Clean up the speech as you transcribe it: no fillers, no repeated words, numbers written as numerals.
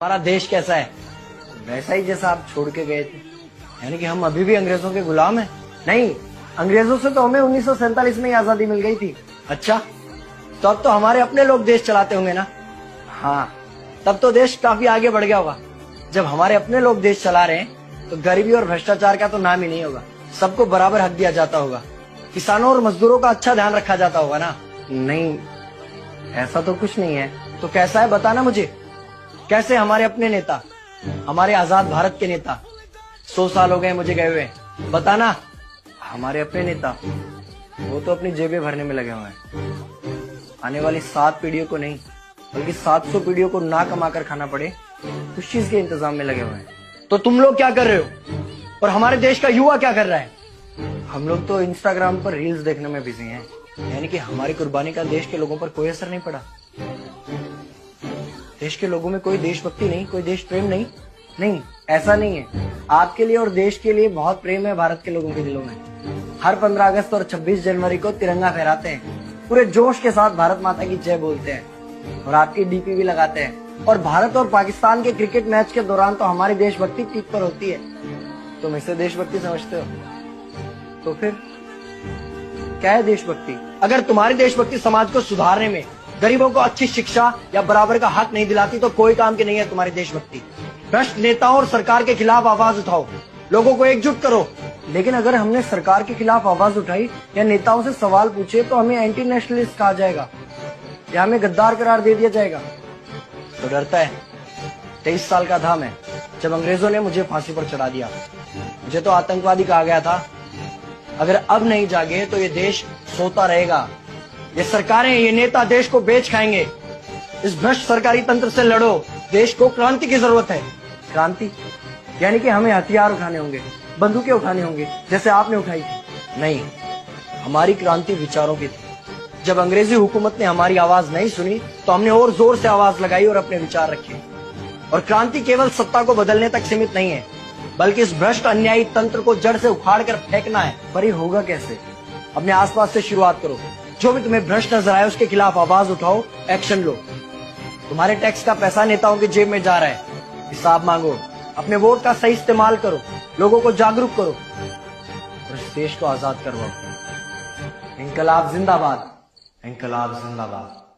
हमारा देश कैसा है? वैसा ही जैसा आप छोड़ के गए थे। यानी कि हम अभी भी अंग्रेजों के गुलाम हैं? नहीं, अंग्रेजों से तो हमें 1947 में ही आजादी मिल गई थी। अच्छा, तो अब तो हमारे अपने लोग देश चलाते होंगे ना? हाँ, तब तो देश काफी आगे बढ़ गया होगा। जब हमारे अपने लोग देश चला रहे हैं तो गरीबी और भ्रष्टाचार का तो नाम ही नहीं होगा। सबको बराबर हक दिया जाता होगा, किसानों और मजदूरों का अच्छा ध्यान रखा जाता होगा ना? नहीं, ऐसा तो कुछ नहीं है। तो कैसा है बताना मुझे। कैसे हमारे अपने नेता, हमारे आजाद भारत के नेता, 100 साल हो गए मुझे गए हुए, बताना। हमारे अपने नेता वो तो अपनी जेबें भरने में लगे हुए हैं। आने वाली 7 पीढ़ियों को नहीं बल्कि 700 पीढ़ियों को ना कमा कर खाना पड़े उस चीज के इंतजाम में लगे हुए हैं। तो तुम लोग क्या कर रहे हो और हमारे देश का युवा क्या कर रहा है? हम लोग तो इंस्टाग्राम पर रील्स देखने में बिजी हैं। यानी कि हमारी कुर्बानी का देश के लोगों पर कोई असर नहीं पड़ा। देश के लोगों में कोई देशभक्ति नहीं, कोई देश प्रेम नहीं। नहीं, ऐसा नहीं है। आपके लिए और देश के लिए बहुत प्रेम है भारत के लोगों के दिलों में। हर 15 अगस्त और 26 जनवरी को तिरंगा फहराते हैं, पूरे जोश के साथ भारत माता की जय बोलते हैं और आपकी डीपी भी लगाते हैं। और भारत और पाकिस्तान के क्रिकेट मैच के दौरान तो हमारी देशभक्ति पीक पर होती है। तुम इसे देशभक्ति समझते हो? तो फिर क्या है देशभक्ति? अगर तुम्हारी देशभक्ति समाज को सुधारने में, गरीबों को अच्छी शिक्षा या बराबर का हक नहीं दिलाती तो कोई काम की नहीं है तुम्हारी देशभक्ति। भ्रष्ट नेताओं और सरकार के खिलाफ आवाज उठाओ, लोगों को एकजुट करो। लेकिन अगर हमने सरकार के खिलाफ आवाज उठाई या नेताओं से सवाल पूछे तो हमें एंटी नेशनलिस्ट कहा जाएगा या हमें गद्दार करार दे दिया जाएगा। तो डरता है? 23 साल का था मैं जब अंग्रेजों ने मुझे फांसी पर चढ़ा दिया। मुझे तो आतंकवादी कहा गया था। अगर अब नहीं जागे तो ये देश सोता रहेगा। ये सरकारें, ये नेता देश को बेच खाएंगे। इस भ्रष्ट सरकारी तंत्र से लड़ो। देश को क्रांति की जरूरत है। क्रांति यानी कि हमें हथियार उठाने होंगे, बंदूकें उठानी होंगी जैसे आपने उठाई थी। नहीं, हमारी क्रांति विचारों की थी। जब अंग्रेजी हुकूमत ने हमारी आवाज नहीं सुनी तो हमने और जोर से आवाज लगाई और अपने विचार रखे। और क्रांति केवल सत्ता को बदलने तक सीमित नहीं है, बल्कि इस भ्रष्ट अन्यायी तंत्र को जड़ से उखाड़ कर फेंकना है। पर ये होगा कैसे? अपने आसपास से शुरुआत करो। जो भी तुम्हें भ्रष्ट नजर आए उसके खिलाफ आवाज उठाओ, एक्शन लो। तुम्हारे टैक्स का पैसा नेताओं की जेब में जा रहा है, हिसाब मांगो। अपने वोट का सही इस्तेमाल करो, लोगों को जागरूक करो और इस देश को आजाद करवाओ। इंकलाब जिंदाबाद, इंकलाब जिंदाबाद।